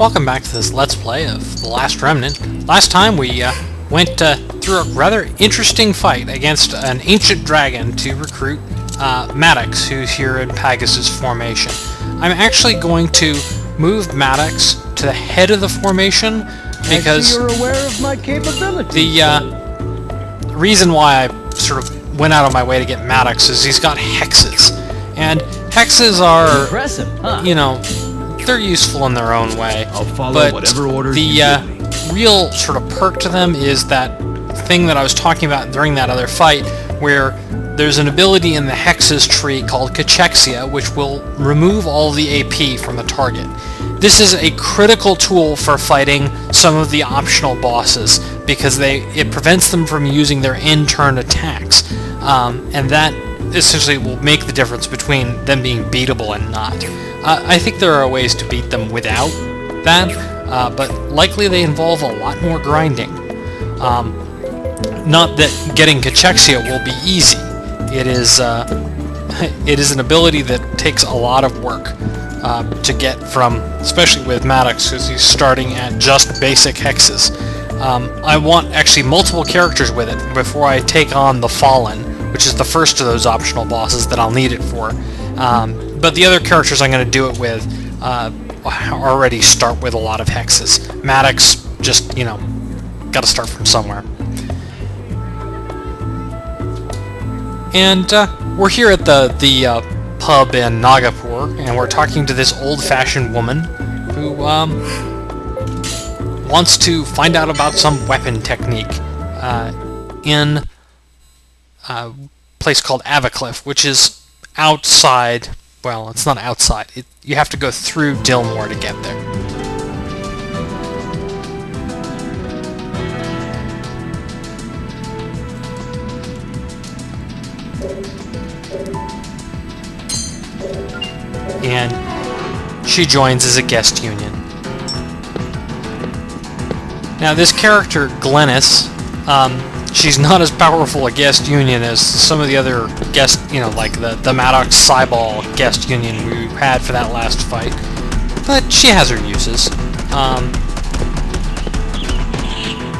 Welcome back to this Let's Play of The Last Remnant. Last time we went through a rather interesting fight against an ancient dragon to recruit Maddox, who's here in Pegasus formation. I'm actually going to move Maddox to the head of the formation because you're aware of my capabilities. The reason why I sort of went out of my way to get Maddox is he's got hexes. And hexes are, impressive, huh? you know, they're useful in their own way. I'll follow but whatever orders the you give me. real sort of perk to them is that thing that I was talking about during that other fight, where there's an ability in the hexes tree called Cachexia, which will remove all the AP from the target. This is a critical tool for fighting some of the optional bosses because it prevents them from using their in-turn attacks, and that essentially will make the difference between them being beatable and not. I think there are ways to beat them without that, but likely they involve a lot more grinding. Not that getting Cachexia will be easy. It is an ability that takes a lot of work to get from, especially with Maddox, because he's starting at just basic hexes. I want actually multiple characters with it before I take on the Fallen, which is the first of those optional bosses that I'll need it for. But the other characters I'm going to do it with already start with a lot of hexes. Maddox, just, you know, got to start from somewhere. And we're here at the pub in Nagapur, and we're talking to this old-fashioned woman who wants to find out about some weapon technique in a place called Avacliff, which is outside. Well, it's not outside. You have to go through Dilmore to get there. And she joins as a guest union. Now, this character, Glennis, she's not as powerful a guest union as some of the other guest, you know, like the Maddox Cyball guest union we had for that last fight. But she has her uses.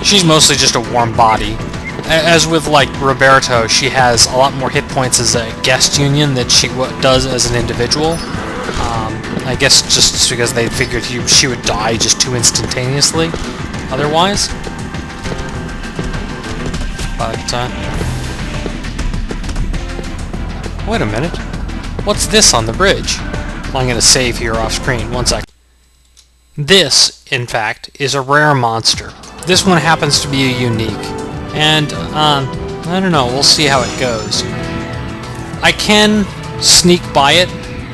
She's mostly just a warm body. As with, like, Roberto, she has a lot more hit points as a guest union than she does as an individual. I guess just because they figured she would die just too instantaneously otherwise. But, wait a minute. What's this on the bridge? Well, I'm going to save here off screen. One sec. This, in fact, is a rare monster. This one happens to be a unique. And, I don't know. We'll see how it goes. I can sneak by it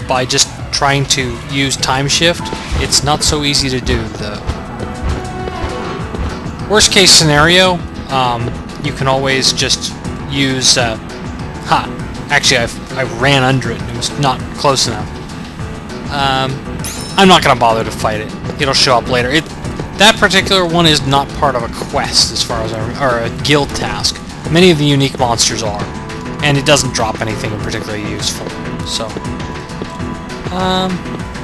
by just trying to use time shift. It's not so easy to do, though. Worst case scenario, you can always just use, actually I ran under it and it was not close enough. I'm not going to bother to fight it. It'll show up later. That particular one is not part of a quest as far as or a guild task. Many of the unique monsters are. And it doesn't drop anything particularly useful. So,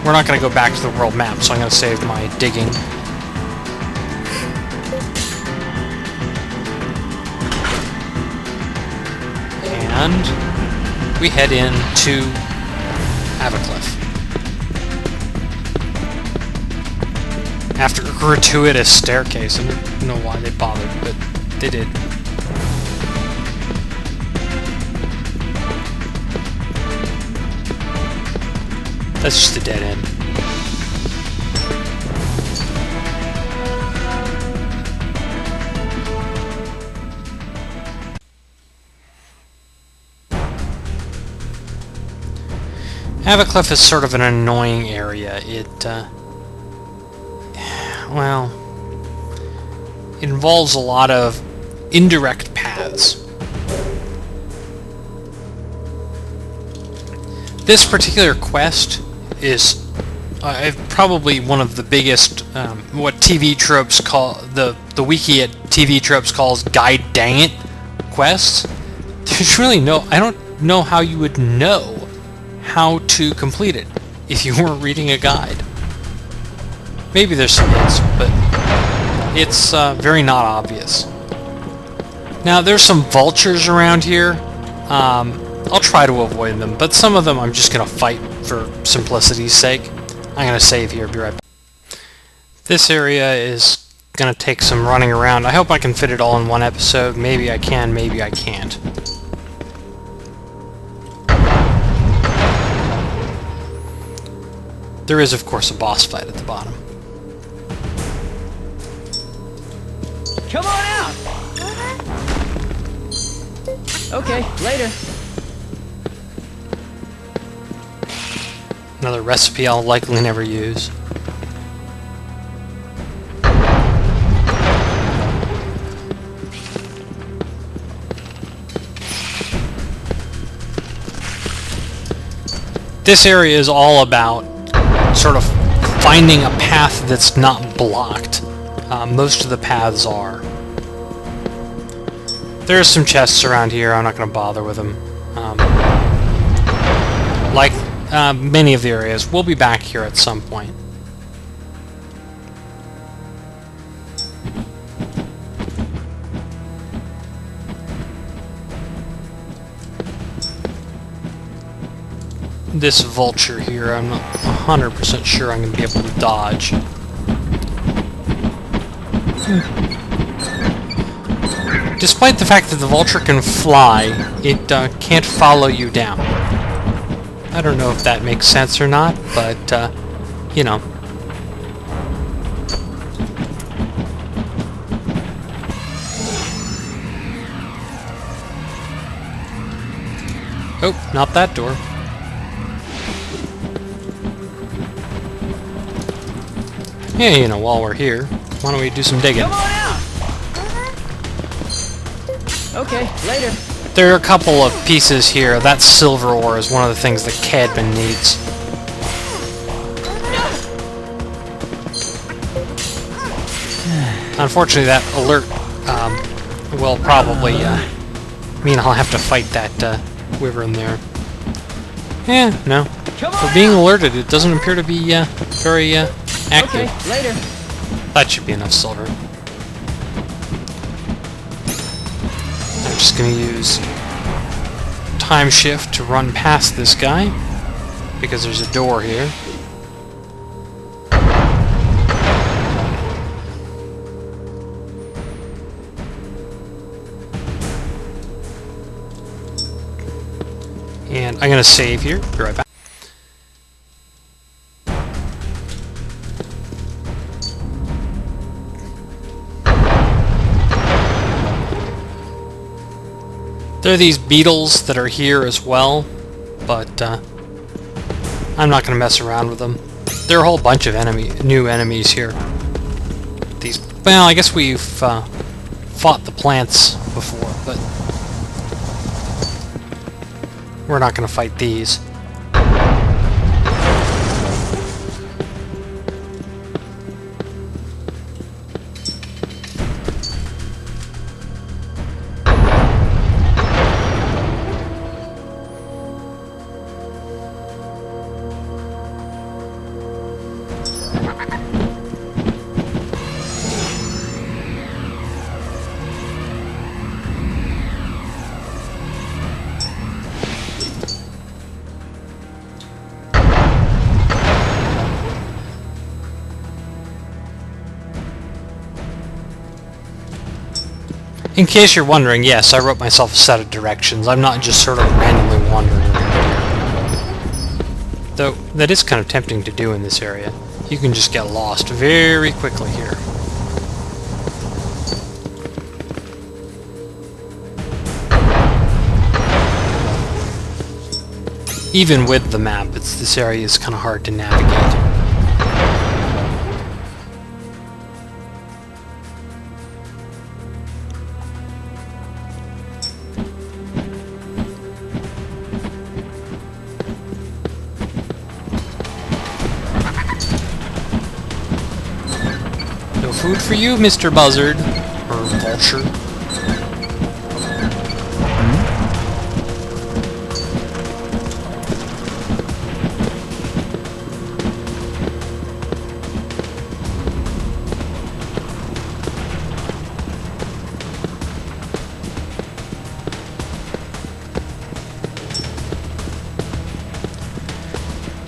we're not going to go back to the world map, so I'm going to save my digging. And we head into Avacliff. After a gratuitous staircase. I don't know why they bothered, but they did. That's just a dead end. Avacliff is sort of an annoying area. It involves a lot of indirect paths. This particular quest is probably one of the biggest, what TV tropes call, the wiki at TV tropes calls guide dang it quests. There's really I don't know how you would know how to complete it if you weren't reading a guide. Maybe there's some hints, but it's very not obvious. Now, there's some vultures around here. I'll try to avoid them, but some of them I'm just going to fight for simplicity's sake. I'm going to save here, be right back. This area is going to take some running around. I hope I can fit it all in one episode. Maybe I can, maybe I can't. There is, of course, a boss fight at the bottom. Come on out! Okay, later. Another recipe I'll likely never use. This area is all about sort of finding a path that's not blocked. Most of the paths are. There's some chests around here. I'm not going to bother with them. Like many of the areas, we'll be back here at some point. This vulture here, I'm not 100% sure I'm going to be able to dodge. Despite the fact that the vulture can fly, it can't follow you down. I don't know if that makes sense or not, but, you know. Oh, not that door. Yeah, you know, while we're here, why don't we do some digging? Come on out! Okay, later. There are a couple of pieces here. That silver ore is one of the things that Caedmon needs. Unfortunately, that alert will probably mean I'll have to fight that wyvern there. Yeah, no. For being alerted, it doesn't appear to be very active. Okay, later. That should be enough silver. I'm just going to use time shift to run past this guy, because there's a door here. And I'm going to save here. Be right back. There are these beetles that are here as well, but I'm not going to mess around with them. There are a whole bunch of new enemies here. Well, I guess we've fought the plants before, but we're not going to fight these. In case you're wondering, yes, I wrote myself a set of directions. I'm not just sort of randomly wandering around here. Though, that is kind of tempting to do in this area. You can just get lost very quickly here. Even with the map, this area is kind of hard to navigate. No food for you, Mr. Buzzard. Or Vulture.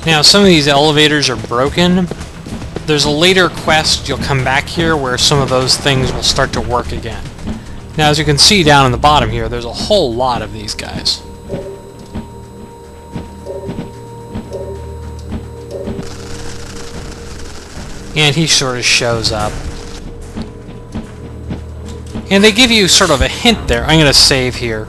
Now, some of these elevators are broken. There's a later quest, you'll come back here, where some of those things will start to work again. Now, as you can see down in the bottom here, there's a whole lot of these guys. And he sort of shows up. And they give you sort of a hint there. I'm going to save here.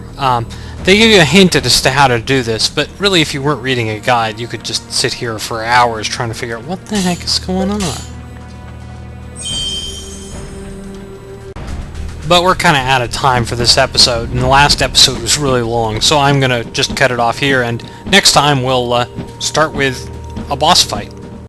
They give you a hint as to how to do this, but really if you weren't reading a guide, you could just sit here for hours trying to figure out what the heck is going on. But we're kind of out of time for this episode, and the last episode was really long, so I'm going to just cut it off here, and next time we'll start with a boss fight.